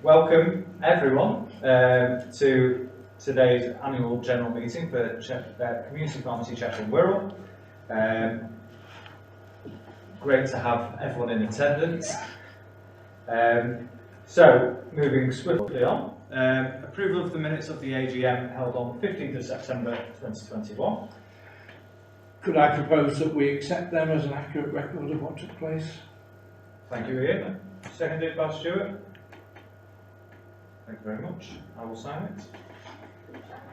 Welcome everyone to today's annual general meeting for Community Pharmacy Cheshire and Wirral. Great to have everyone in attendance. So moving swiftly on, approval of the minutes of the AGM held on 15th of September 2021. Could I propose that we accept them as an accurate record of what took place? Thank you, Ian. Seconded by Stuart. Thank you very much. I will sign it.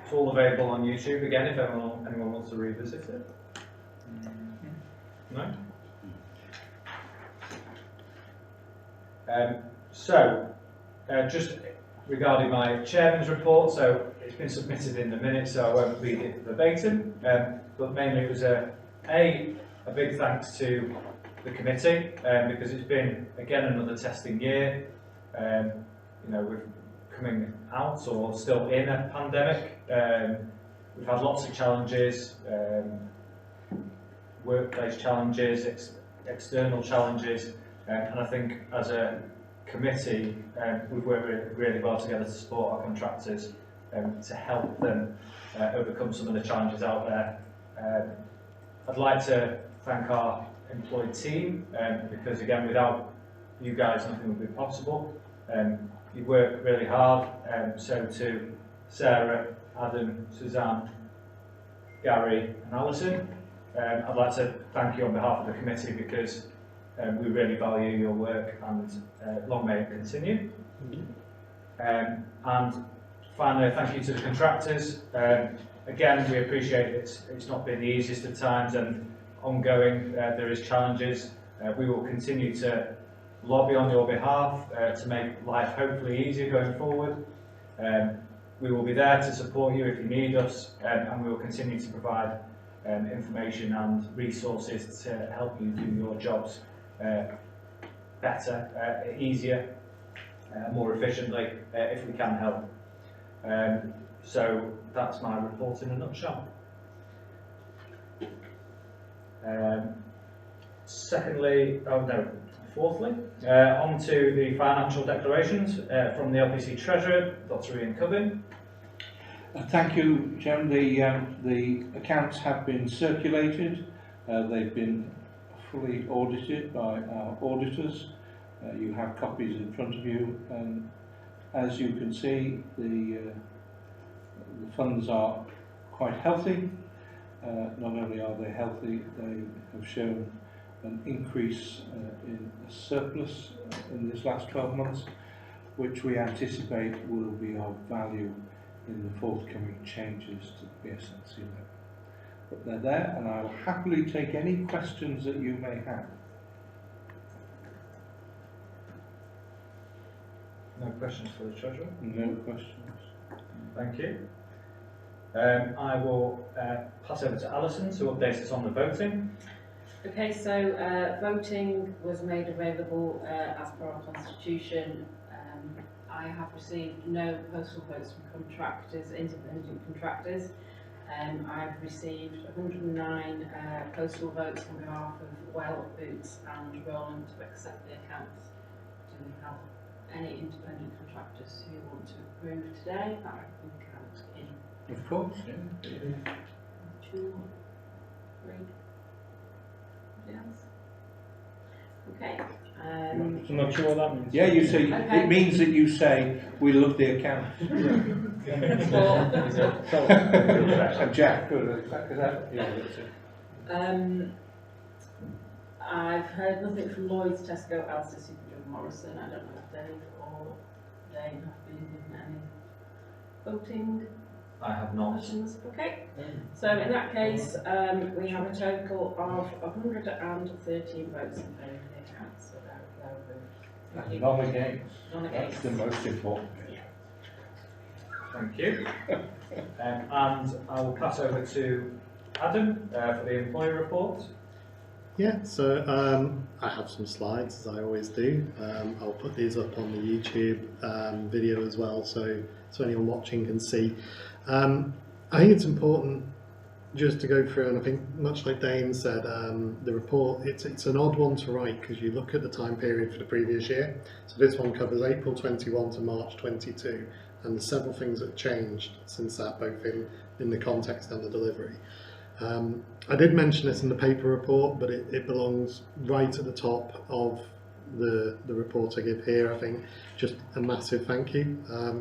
It's all available on YouTube again if anyone wants to revisit it. No? Just regarding my chairman's report, so it's been submitted in the minutes, so I won't read it verbatim, but mainly it was a big thanks to the committee, because it's been again another testing year. We're coming out or still in a pandemic. We've had lots of challenges, workplace challenges, external challenges, and I think as a committee we've worked really well together to support our contractors to help them overcome some of the challenges out there. I'd like to thank our employed team because again without you guys nothing would be possible. You work really hard, so to Sarah, Adam, Suzanne, Gary and Alison, I'd like to thank you on behalf of the committee because we really value your work and long may it continue. And finally, thank you to the contractors. Again, we appreciate it's not been the easiest of times and ongoing there is challenges. We will continue to lobby on your behalf to make life hopefully easier going forward. We will be there to support you if you need us, and we will continue to provide information and resources to help you do your jobs better, easier, more efficiently if we can help. So that's my report in a nutshell. Fourthly, on to the financial declarations from the LPC Treasurer, Dr. Ian Cubbin. Thank you, Chairman. The accounts have been circulated. They've been fully audited by our auditors. You have copies in front of you, and as you can see, the funds are quite healthy. Not only are they healthy, they have shown an increase in a surplus in this last 12 months, which we anticipate will be of value in the forthcoming changes to the BSNC level. But they're there, and I will happily take any questions that you may have. No questions for the Treasurer? No questions. Thank you. I will pass over to Alison to update us on the voting. Okay, so voting was made available as per our constitution. I have received no postal votes from contractors, independent contractors. I've received 109 postal votes on behalf of Well, Boots and Roland to accept the accounts. Do we have any independent contractors who want to approve today that I can count in? Of course, yeah. 2, 3. Yes. Okay. I'm not sure what that means. Yeah, you say okay. It means that you say we love the account. Jack, is that? Yeah, that's it. I've heard nothing from Lloyd's, Tesco, Alster, CPCW, Morrison. I don't know if Dave or Dave have been in any voting. I have not. Questions? Okay. So in that case, we have a total of 113 votes in favour of the accounts. So And none against. None against. That's the most important. Yeah. Thank you. And I will pass over to Adam for the employee report. Yeah, so I have some slides as I always do. I'll put these up on the YouTube video as well, so anyone watching can see. I think it's important just to go through, and I think much like Dane said, the report, it's an odd one to write because you look at the time period for the previous year. So this one covers April 21 to March 22, and there's several things that have changed since that, both in the context and the delivery. I did mention this in the paper report, but it belongs right at the top of the report I give here. I think just a massive thank you.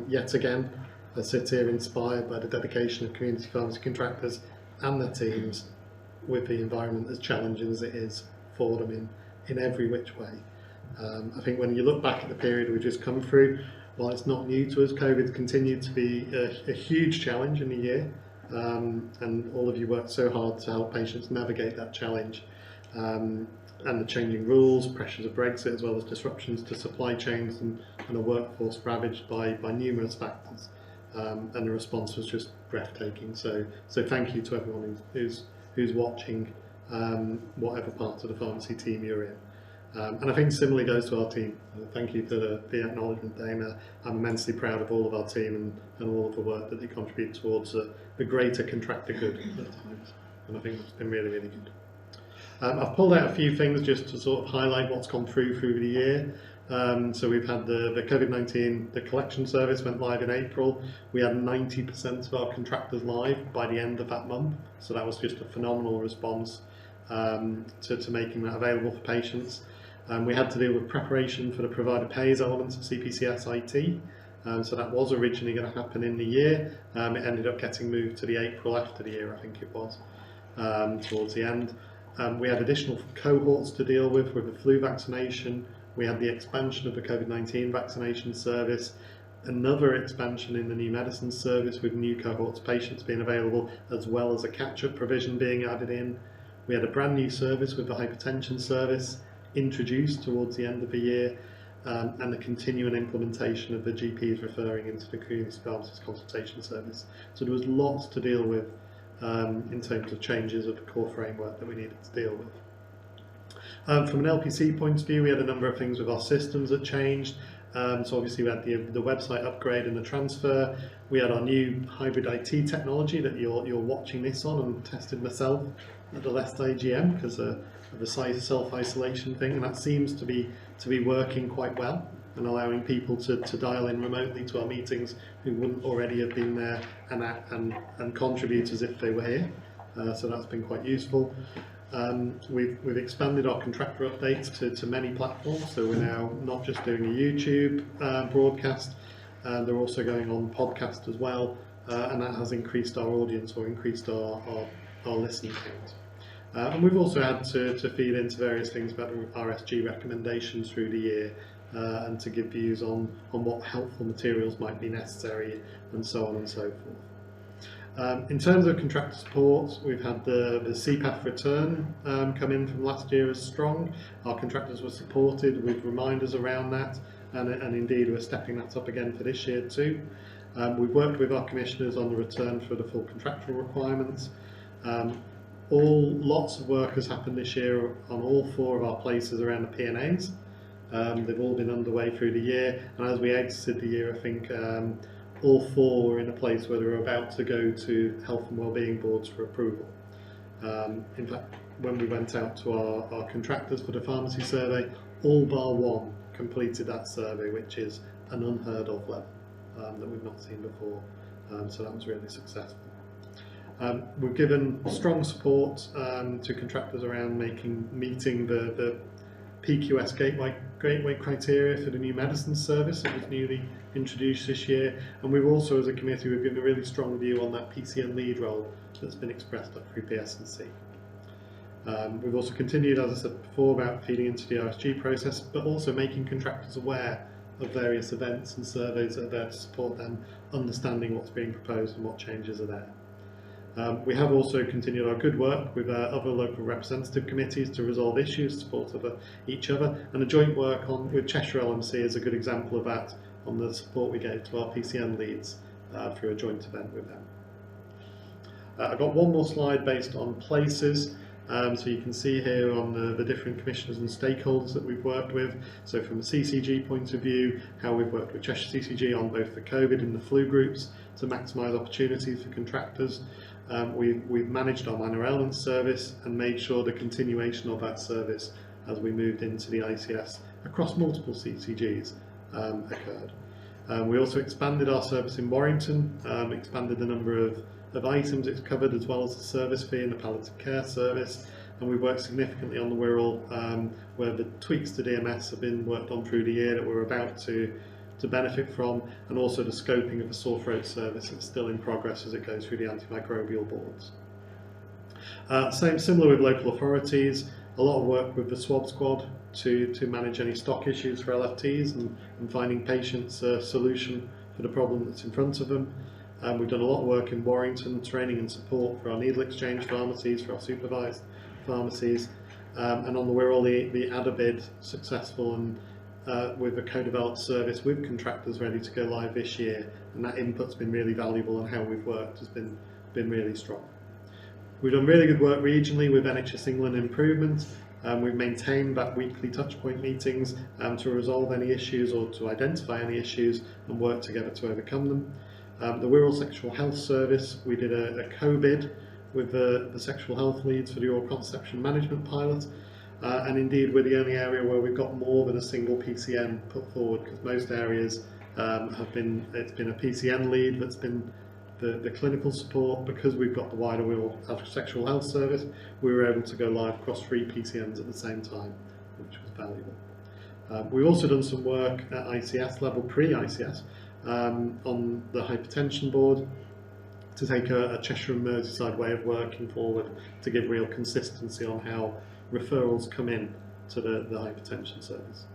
Yet again, I sit here inspired by the dedication of community pharmacy contractors and their teams, with the environment as challenging as it is for them in every which way. I think when you look back at the period we've just come through, while it's not new to us, COVID continued to be a huge challenge in the year, and all of you worked so hard to help patients navigate that challenge, and the changing rules, pressures of Brexit, as well as disruptions to supply chains and a workforce ravaged by numerous factors. And the response was just breathtaking. So thank you to everyone who's watching, whatever part of the pharmacy team you're in. And I think similarly goes to our team. Thank you for the acknowledgement, Dana. I'm immensely proud of all of our team and all of the work that they contribute towards the greater contractor good at times. And I think it's been really, really good. I've pulled out a few things just to sort of highlight what's gone through the year. So we've had the COVID-19, the collection service went live in April. We had 90% of our contractors live by the end of that month. So that was just a phenomenal response to making that available for patients. We had to deal with preparation for the provider pays elements of CPCS IT. So that was originally going to happen in the year. It ended up getting moved to the April after the year, I think it was, towards the end. We had additional cohorts to deal with the flu vaccination. We had the expansion of the COVID-19 vaccination service, another expansion in the new medicine service with new cohorts of patients being available, as well as a catch-up provision being added in. We had a brand new service with the hypertension service introduced towards the end of the year, and the continuing implementation of the GPs referring into the community pharmacist consultation service. So there was lots to deal with in terms of changes of the core framework that we needed to deal with. From an LPC point of view, we had a number of things with our systems that changed. So obviously we had the website upgrade and the transfer. We had our new hybrid IT technology that you're watching this on, and tested myself at the last AGM because of the self-isolation thing, and that seems to be working quite well and allowing people to dial in remotely to our meetings who wouldn't already have been there and contribute as if they were here. So that's been quite useful. We've expanded our contractor updates to many platforms, so we're now not just doing a YouTube broadcast, they're also going on podcast as well, and that has increased our audience or increased our listening count. And we've also had to feed into various things about the RSG recommendations through the year, and to give views on what helpful materials might be necessary, and so on and so forth. In terms of contractor support, we've had the CPAF return come in from last year as strong. Our contractors were supported with reminders around that, and indeed we're stepping that up again for this year too. We've worked with our commissioners on the return for the full contractual requirements. Lots of work has happened this year on all 4 of our places around the P&As. They've all been underway through the year, and as we exited the year, I think all 4 were in a place where they were about to go to health and wellbeing boards for approval. In fact, when we went out to our contractors for the pharmacy survey, all bar 1 completed that survey, which is an unheard of level that we've not seen before. So that was really successful. We've given strong support to contractors around meeting the PQS gateway criteria for the new medicine service that was newly introduced this year, and we've also, as a committee, we've given a really strong view on that PCN lead role that's been expressed up through PS&C. We've also continued, as I said before, about feeding into the RSG process, but also making contractors aware of various events and surveys that are there to support them understanding what's being proposed and what changes are there. We have also continued our good work with other local representative committees to resolve issues, support each other, and the joint work with Cheshire LMC is a good example of that, on the support we gave to our PCN leads through a joint event with them. I've got one more slide based on places. So you can see here on the different commissioners and stakeholders that we've worked with. So from a CCG point of view, how we've worked with Cheshire CCG on both the COVID and the flu groups to maximise opportunities for contractors. We've managed our minor ailments service and made sure the continuation of that service as we moved into the ICS across multiple CCGs occurred. We also expanded our service in Warrington, expanded the number of items it's covered, as well as the service fee and the palliative care service, and we worked significantly on the Wirral, where the tweaks to DMS have been worked on through the year that we're about to benefit from, and also the scoping of the sore throat service that's still in progress as it goes through the antimicrobial boards. Similar with local authorities, a lot of work with the swab squad to manage any stock issues for LFTs and finding patients a solution for the problem that's in front of them. We've done a lot of work in Warrington, training and support for our needle exchange pharmacies, for our supervised pharmacies, and on the Wirral, the ADA successful, and with a co-developed service with contractors ready to go live this year, and that input's been really valuable, and how we've worked has been really strong. We've done really good work regionally with NHS England improvement. We've maintained that weekly touchpoint meetings to resolve any issues or to identify any issues and work together to overcome them. The Wirral Sexual Health Service, we did a co-bid with the sexual health leads for the oral contraception management pilot, and indeed we're the only area where we've got more than a single PCN put forward, because most areas it's been a PCN lead that's been the clinical support. Because we've got the wider Wirral Sexual Health Service, we were able to go live across 3 PCNs at the same time, which was valuable. We've also done some work at ICS level, pre-ICS, on the hypertension board, to take a Cheshire and Merseyside way of working forward to give real consistency on how referrals come in to the hypertension service.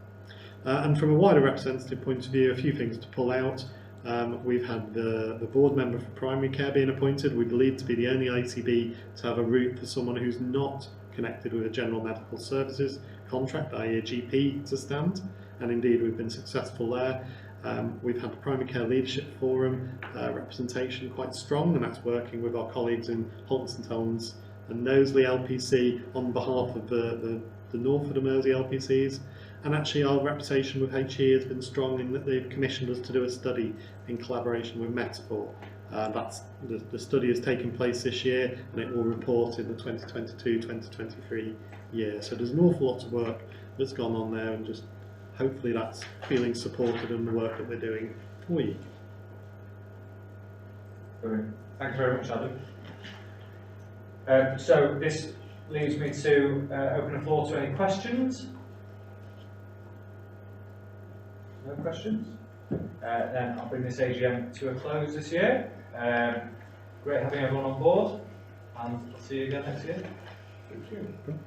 And from a wider representative point of view, a few things to pull out. We've had the board member for primary care being appointed. We believe to be the only ICB to have a route for someone who's not connected with a general medical services contract, i.e. a GP, to stand, and indeed we've been successful there. We've had the Primary Care Leadership Forum representation quite strong, and that's working with our colleagues in Halton St Helens and Knowsley LPC on behalf of the North of the Mersey LPCs. And actually our reputation with HE has been strong in that they've commissioned us to do a study in collaboration with Metafor. The study has taken place this year, and it will report in the 2022-2023 year. So there's an awful lot of work that's gone on there, and just hopefully that's feeling supported in the work that we're doing for you. Brilliant. Thanks very much, Adam. So this leaves me to open the floor to any questions. No questions? Then I'll bring this AGM to a close this year. Great having everyone on board, and I'll see you again next year. Thank you.